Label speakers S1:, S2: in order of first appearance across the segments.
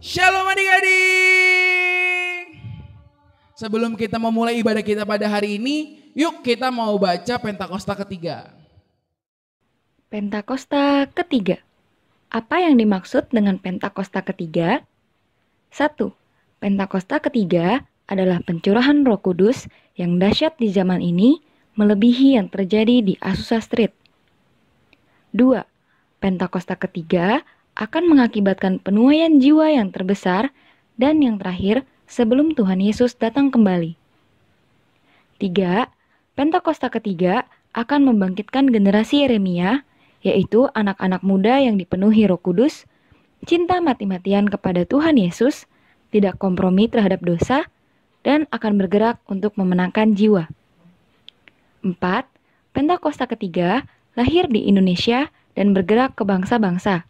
S1: Shalom adik-adik. Sebelum kita memulai ibadah kita pada hari ini, yuk kita mau baca Pentakosta ketiga.
S2: Pentakosta ketiga. Apa yang dimaksud dengan Pentakosta ketiga? 1. Pentakosta ketiga adalah pencurahan Roh Kudus yang dahsyat di zaman ini, melebihi yang terjadi di Azusa Street. 2. Pentakosta ketiga akan mengakibatkan penuaian jiwa yang terbesar dan yang terakhir sebelum Tuhan Yesus datang kembali. 3. Pentakosta ketiga akan membangkitkan generasi Yeremia, yaitu anak-anak muda yang dipenuhi Roh Kudus, cinta mati-matian kepada Tuhan Yesus, tidak kompromi terhadap dosa, dan akan bergerak untuk memenangkan jiwa. 4. Pentakosta ketiga lahir di Indonesia dan bergerak ke bangsa-bangsa.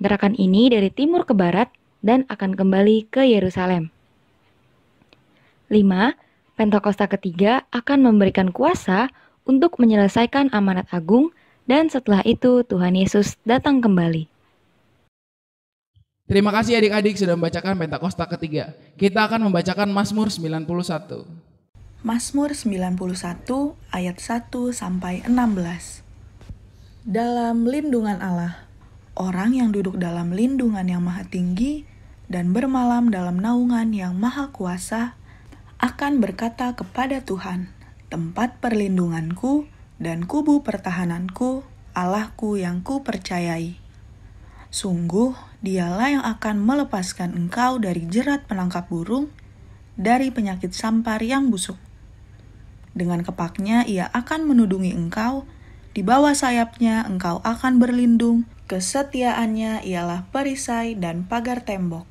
S2: Gerakan ini dari timur ke barat dan akan kembali ke Yerusalem. 5. Pentakosta ketiga akan memberikan kuasa untuk menyelesaikan amanat agung dan setelah itu Tuhan Yesus datang kembali.
S1: Terima kasih adik-adik sudah membacakan Pentakosta ketiga. Kita akan membacakan Mazmur 91.
S3: Mazmur 91 ayat 1 sampai 16. Dalam lindungan Allah, orang yang duduk dalam lindungan yang maha tinggi dan bermalam dalam naungan yang maha kuasa akan berkata kepada Tuhan, tempat perlindunganku dan kubu pertahananku, Allahku yang kupercayai. Sungguh, dialah yang akan melepaskan engkau dari jerat penangkap burung, dari penyakit sampar yang busuk. Dengan kepaknya ia akan menudungi engkau, di bawah sayapnya engkau akan berlindung, kesetiaannya ialah perisai dan pagar tembok.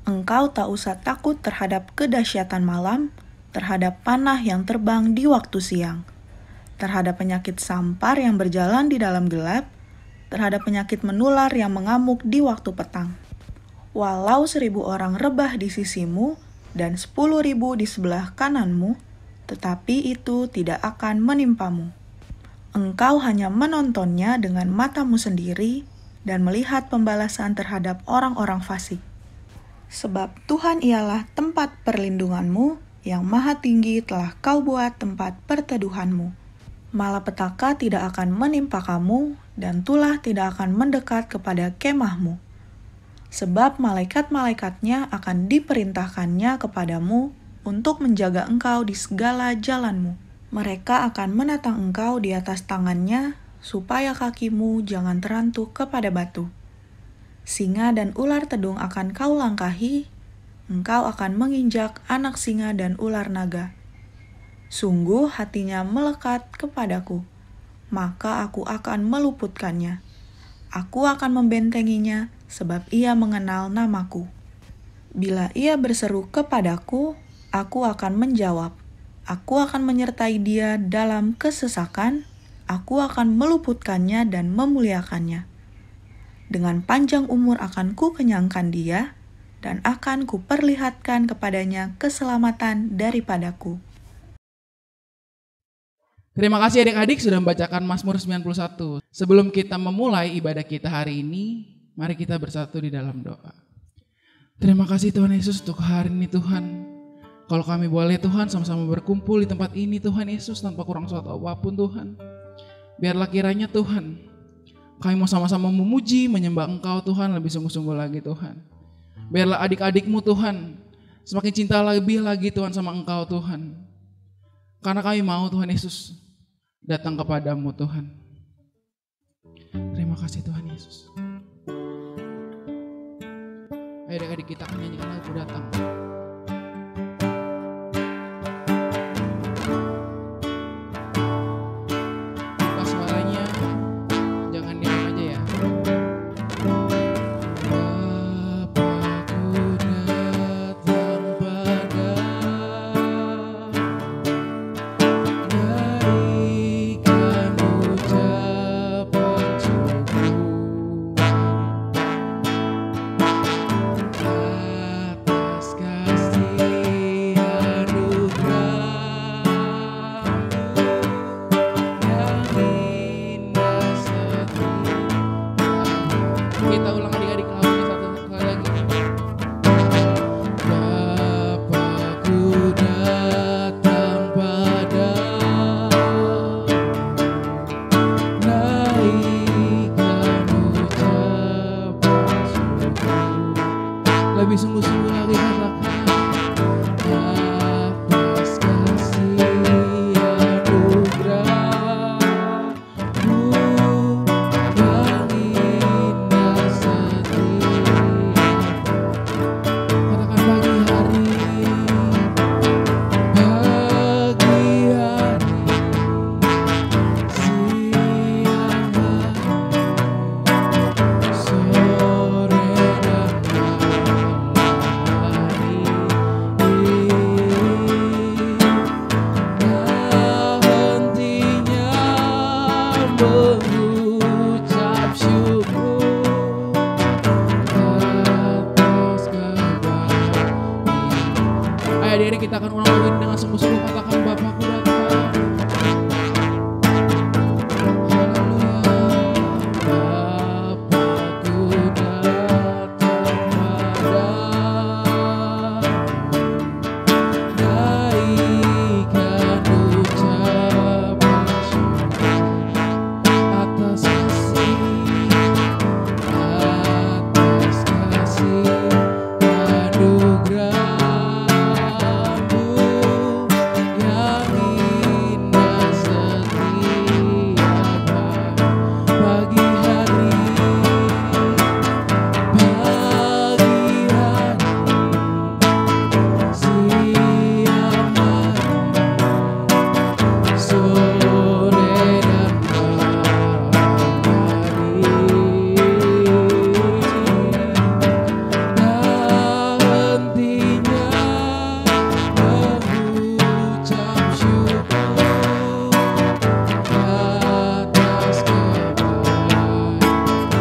S3: Engkau tak usah takut terhadap kedahsyatan malam, terhadap panah yang terbang di waktu siang, terhadap penyakit sampar yang berjalan di dalam gelap, terhadap penyakit menular yang mengamuk di waktu petang. Walau 1.000 orang rebah di sisimu dan 10.000 di sebelah kananmu, tetapi itu tidak akan menimpamu. Engkau hanya menontonnya dengan matamu sendiri dan melihat pembalasan terhadap orang-orang fasik. Sebab Tuhan ialah tempat perlindunganmu, yang maha tinggi telah kau buat tempat perteduhanmu. Malapetaka tidak akan menimpa kamu, dan tulah tidak akan mendekat kepada kemahmu. Sebab malaikat-malaikatnya akan diperintahkannya kepadamu untuk menjaga engkau di segala jalanmu. Mereka akan menatang engkau di atas tangannya, supaya kakimu jangan terantuk kepada batu. Singa dan ular tedung akan kau langkahi, engkau akan menginjak anak singa dan ular naga. Sungguh hatinya melekat kepadaku, maka aku akan meluputkannya. Aku akan membentenginya, sebab ia mengenal namaku. Bila ia berseru kepadaku, aku akan menjawab. Aku akan menyertai dia dalam kesesakan, aku akan meluputkannya dan memuliakannya. Dengan panjang umur akan kukenyangkan dia, dan akan kuperlihatkan kepadanya keselamatan daripadaku.
S1: Terima kasih adik-adik sudah membacakan Mazmur 91. Sebelum kita memulai ibadah kita hari ini, mari kita bersatu di dalam doa. Terima kasih Tuhan Yesus untuk hari ini Tuhan. Kalau kami boleh Tuhan sama-sama berkumpul di tempat ini Tuhan Yesus tanpa kurang suatu apapun Tuhan. Biarlah kiranya Tuhan, kami mau sama-sama memuji, menyembah Engkau Tuhan lebih sungguh-sungguh lagi Tuhan. Biarlah adik-adikmu Tuhan semakin cinta lebih lagi Tuhan sama Engkau Tuhan. Karena kami mau Tuhan Yesus datang kepadamu Tuhan. Terima kasih Tuhan Yesus. Ayo adik-adik kita akan nyanyikan lagu datang. Sky. lebih sungguh-sungguh lagi katakan atas kasih anugerah-Mu yang indah setiap. Katakan pagi hari, siang hari, sore dan mengucap syukur atas kebaikan. Ayo adik-adik, kita akan ulang lagi dengan sungguh-sungguh katakan Bapakku datang. Haleluya. Bapakku datang padamu, naikkan ucapan syukur atas kasih anugerah-Mu yang indah setiap pagi hari, siang hari, sore dan tak hentinya mengucap syukur atas kebaikan.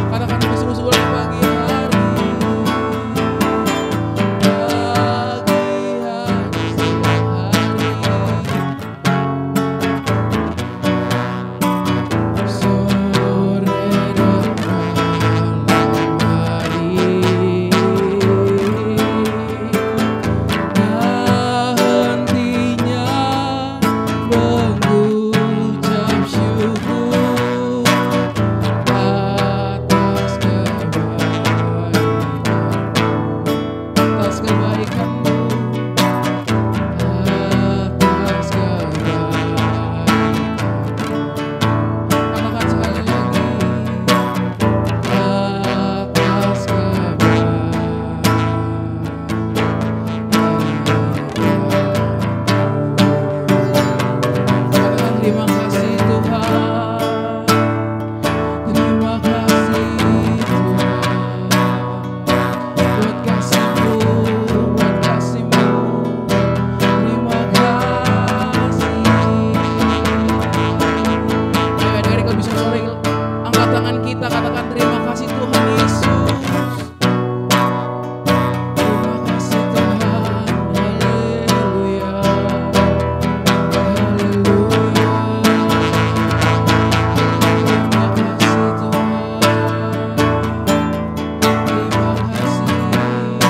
S1: Katakan lebih sungguh-sungguh lagi pagi hari, siang hari, sore dan malam hari, tak hentinya mengucap syukur atas kebaikan-Mu, atas kebaikan. Katakan sekali lagi, atas kebaikan. Katakan terima kasih Tuhan, terima kasih Tuhan, buat kasih-Mu, buat kasih-Mu, terima kasih. Ayo adik-adik, kalau bisa sore angkat tangan kita, katakan terima kasih Tuhan Yesus. Terima kasih Tuhan, haleluya, haleluya. Terima kasih Tuhan, terima kasih Tuhan.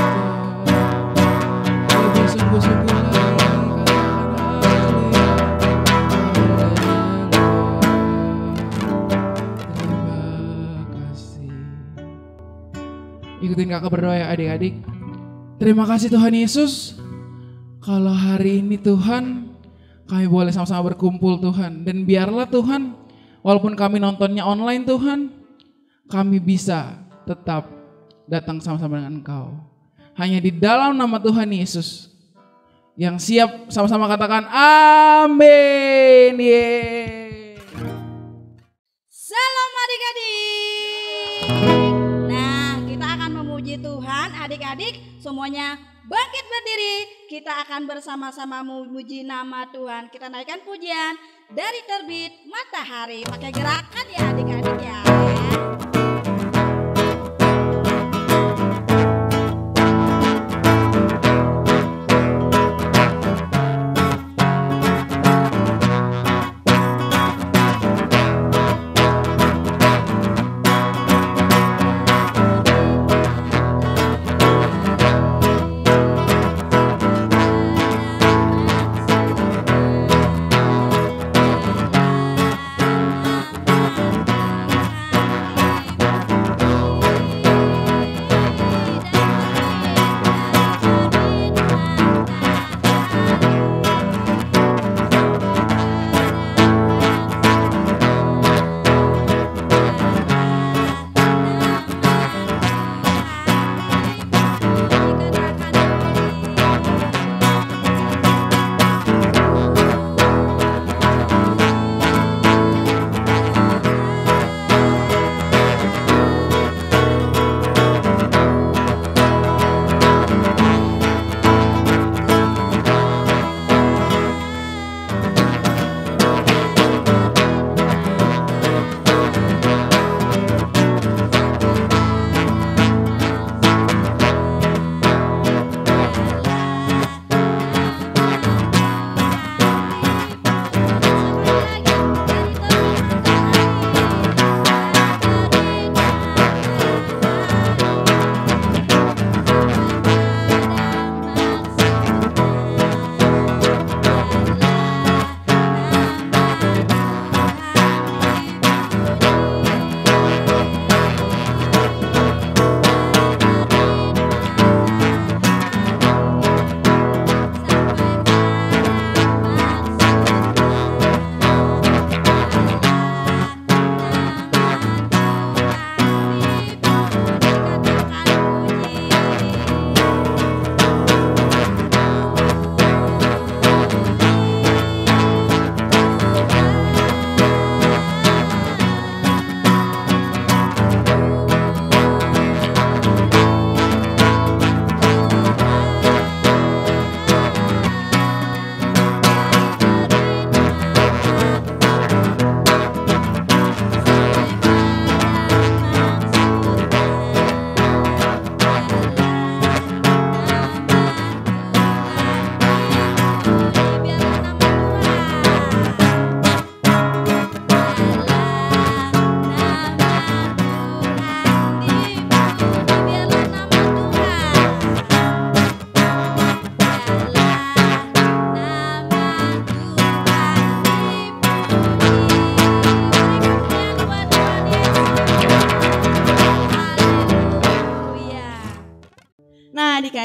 S1: Lebih sungguh-sungguh lagi katakan haleluya, haleluya. Terima kasih. Ikutin kakak berdoa ya adik-adik. Terima kasih Tuhan Yesus, kalau hari ini Tuhan kami boleh sama-sama berkumpul Tuhan. Dan biarlah Tuhan, walaupun kami nontonnya online Tuhan, kami bisa tetap datang sama-sama dengan Engkau. Hanya di dalam nama Tuhan Yesus. Yang siap sama-sama katakan amin. Yeay.
S4: Salam adik-adik. Nah, kita akan memuji Tuhan. Adik-adik semuanya bangkit berdiri. Kita akan bersama-sama memuji nama Tuhan. Kita naikkan pujian dari terbit matahari. Pakai gerakan ya adik-adik ya.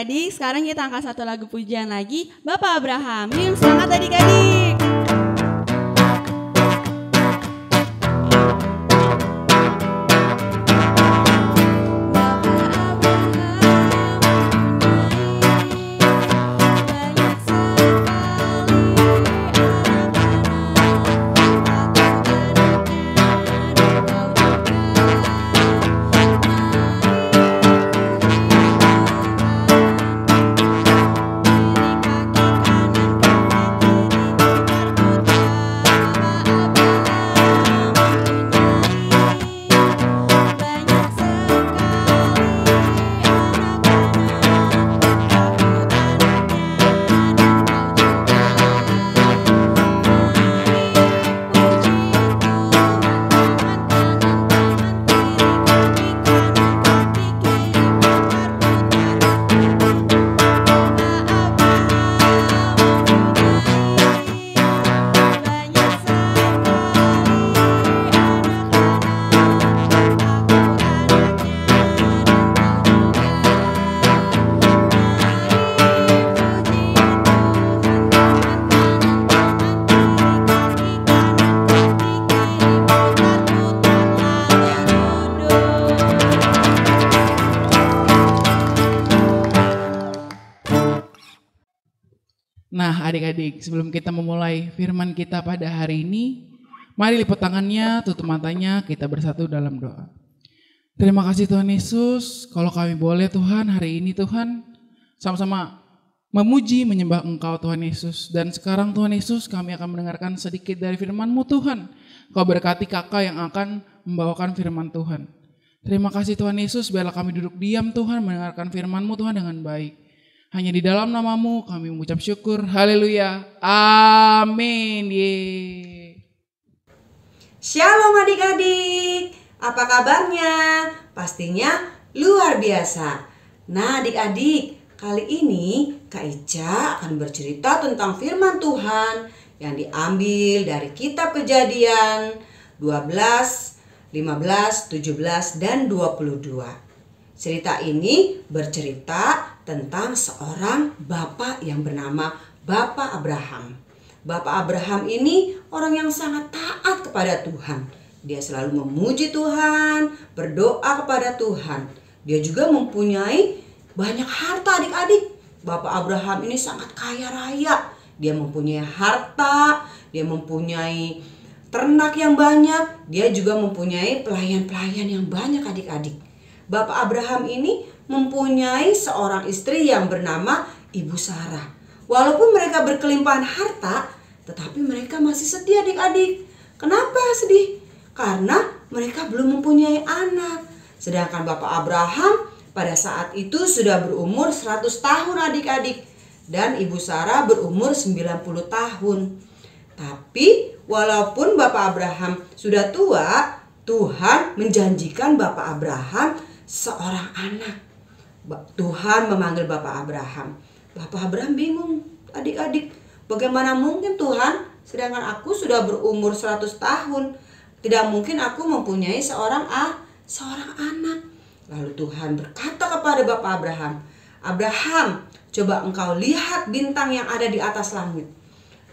S5: adik-adik, sekarang kita angkat satu lagu pujian lagi, Bapak Abraham. Yuk semangat adik-adik.
S1: Nah adik-adik, sebelum kita memulai firman kita pada hari ini, mari lipat tangannya, tutup matanya, kita bersatu dalam doa. Terima kasih Tuhan Yesus, kalau kami boleh Tuhan hari ini Tuhan, sama-sama memuji, menyembah Engkau Tuhan Yesus. Dan sekarang Tuhan Yesus, kami akan mendengarkan sedikit dari firman-Mu Tuhan. Kau berkati kakak yang akan membawakan firman Tuhan. Terima kasih Tuhan Yesus, biarlah kami duduk diam Tuhan, mendengarkan firman-Mu Tuhan dengan baik. Hanya di dalam nama-Mu kami mengucap syukur. Haleluya. Amin.
S6: Shalom adik-adik. Apa kabarnya? Pastinya luar biasa. Nah adik-adik, kali ini Kak Ica akan bercerita tentang firman Tuhan yang diambil dari kitab Kejadian 12, 15, 17, dan 22. Cerita ini bercerita tentang seorang bapak yang bernama Bapak Abraham. Bapak Abraham ini orang yang sangat taat kepada Tuhan. Dia selalu memuji Tuhan, berdoa kepada Tuhan. Dia juga mempunyai banyak harta adik-adik. Bapak Abraham ini sangat kaya raya. Dia mempunyai harta, dia mempunyai ternak yang banyak. Dia juga mempunyai pelayan-pelayan yang banyak adik-adik. Bapak Abraham ini mempunyai seorang istri yang bernama Ibu Sarah. Walaupun mereka berkelimpahan harta, tetapi mereka masih sedih adik-adik. Kenapa sedih? Karena mereka belum mempunyai anak. Sedangkan Bapak Abraham pada saat itu sudah berumur 100 tahun adik-adik. Dan Ibu Sarah berumur 90 tahun. Tapi walaupun Bapak Abraham sudah tua, Tuhan menjanjikan Bapak Abraham seorang anak. Tuhan memanggil Bapak Abraham. Bapak Abraham bingung adik-adik. Bagaimana mungkin Tuhan, sedangkan aku sudah berumur 100 tahun. Tidak mungkin aku mempunyai seorang anak. Lalu Tuhan berkata kepada Bapak Abraham, Abraham, coba engkau lihat bintang yang ada di atas langit.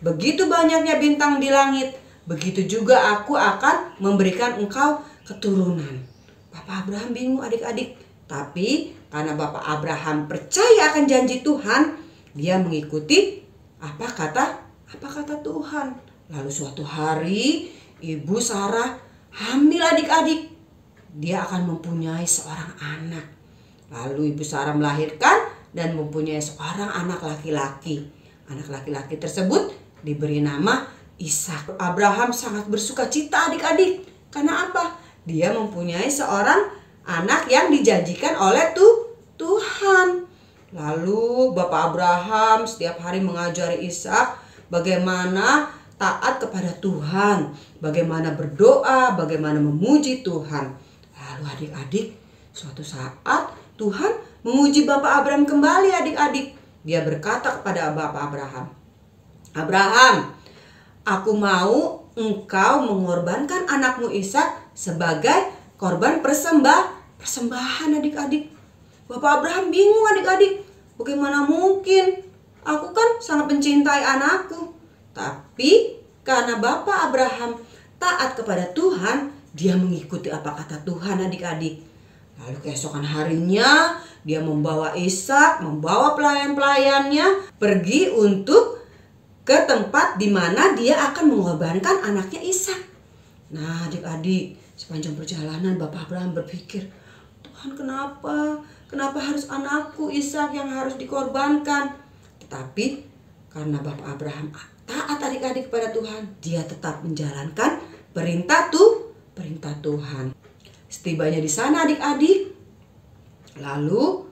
S6: Begitu banyaknya bintang di langit, begitu juga aku akan memberikan engkau keturunan. Bapak Abraham bingung adik-adik. Tapi karena Bapak Abraham percaya akan janji Tuhan, dia mengikuti apa kata Tuhan. Lalu suatu hari Ibu Sarah hamil adik-adik. Dia akan mempunyai seorang anak. Lalu Ibu Sarah melahirkan dan mempunyai seorang anak laki-laki. Anak laki-laki tersebut diberi nama Ishak. Abraham sangat bersuka cita adik-adik. Karena apa? Dia mempunyai seorang anak yang dijanjikan oleh Tuhan. Lalu Bapak Abraham setiap hari mengajari Ishak bagaimana taat kepada Tuhan, bagaimana berdoa, bagaimana memuji Tuhan. Lalu adik-adik, suatu saat Tuhan menguji Bapak Abraham kembali adik-adik. Dia berkata kepada Bapak Abraham, Abraham, aku mau engkau mengorbankan anakmu Ishak sebagai korban persembahan adik-adik. Bapak Abraham bingung adik-adik. Bagaimana mungkin? Aku kan sangat mencintai anakku. Tapi karena Bapak Abraham taat kepada Tuhan, dia mengikuti apa kata Tuhan adik-adik. Lalu keesokan harinya dia membawa Ishak, membawa pelayan-pelayannya pergi untuk ke tempat di mana dia akan mengorbankan anaknya Ishak. Nah adik-adik, sepanjang perjalanan Bapak Abraham berpikir, Tuhan kenapa? Kenapa harus anakku Ishak yang harus dikorbankan? Tetapi karena Bapak Abraham taat adik-adik kepada Tuhan, dia tetap menjalankan perintah Tuhan. Setibanya di sana adik-adik, lalu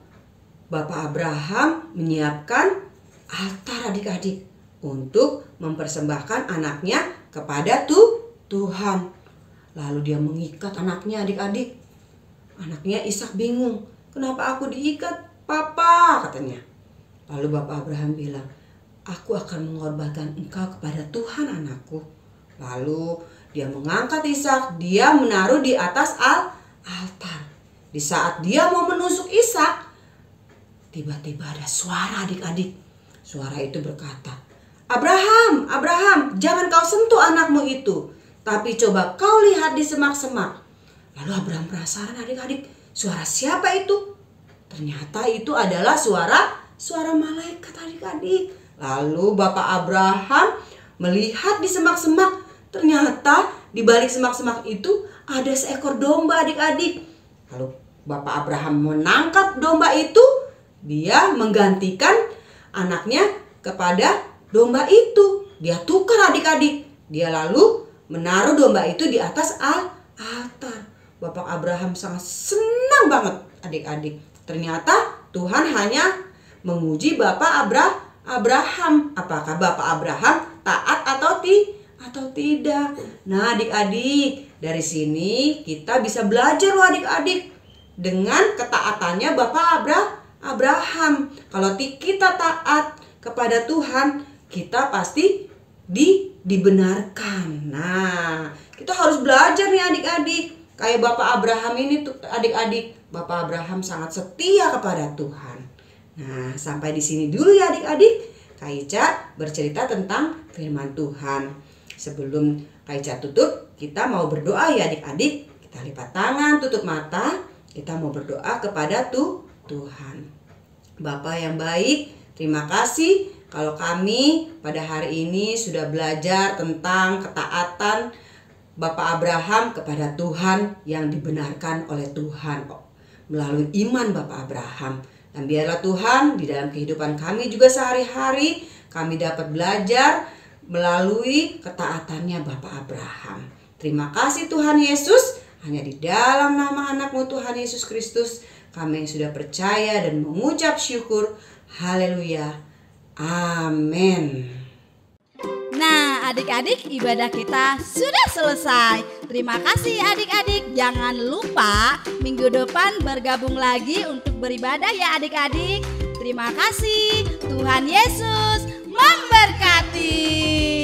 S6: Bapak Abraham menyiapkan altar adik-adik untuk mempersembahkan anaknya kepada Tuhan. Lalu dia mengikat anaknya adik-adik. Anaknya Ishak bingung, kenapa aku diikat Papa, katanya. Lalu Bapak Abraham bilang, aku akan mengorbankan engkau kepada Tuhan anakku. Lalu dia mengangkat Ishak, dia menaruh di atas altar. Di saat dia mau menusuk Ishak, tiba-tiba ada suara adik-adik. Suara itu berkata, Abraham, Abraham, jangan kau sentuh anakmu itu, tapi coba kau lihat di semak-semak. Lalu Abraham penasaran adik-adik, suara siapa itu? Ternyata itu adalah suara malaikat adik-adik. Lalu Bapak Abraham melihat di semak-semak. Ternyata di balik semak-semak itu ada seekor domba adik-adik. Lalu Bapak Abraham menangkap domba itu. Dia menggantikan anaknya kepada domba itu. Dia tukar adik-adik. Dia lalu menaruh domba itu di atas altar. Bapak Abraham sangat senang banget adik-adik. Ternyata Tuhan hanya menguji Bapak Abraham. Apakah Bapak Abraham taat atau tidak? Nah adik-adik, dari sini kita bisa belajar loh adik-adik. Dengan ketaatannya Bapak Abraham. Kalau kita taat kepada Tuhan, kita pasti dibenarkan. Nah, kita harus belajar nih adik-adik. Kayak Bapak Abraham ini tuh adik-adik. Bapak Abraham sangat setia kepada Tuhan. Nah, sampai di sini dulu ya adik-adik. Kak Ica bercerita tentang firman Tuhan. Sebelum Kak Ica tutup, kita mau berdoa ya adik-adik. Kita lipat tangan, tutup mata. Kita mau berdoa kepada Tuhan. Bapa yang baik, terima kasih kalau kami pada hari ini sudah belajar tentang ketaatan Bapak Abraham kepada Tuhan yang dibenarkan oleh Tuhan melalui iman Bapak Abraham. Dan biarlah Tuhan di dalam kehidupan kami juga sehari-hari kami dapat belajar melalui ketaatannya Bapak Abraham. Terima kasih Tuhan Yesus, hanya di dalam nama anak-Mu Tuhan Yesus Kristus kami yang sudah percaya dan mengucap syukur. Haleluya. Amin.
S4: Nah adik-adik, ibadah kita sudah selesai. Terima kasih adik-adik. Jangan lupa minggu depan bergabung lagi untuk beribadah ya adik-adik. Terima kasih. Tuhan Yesus memberkati.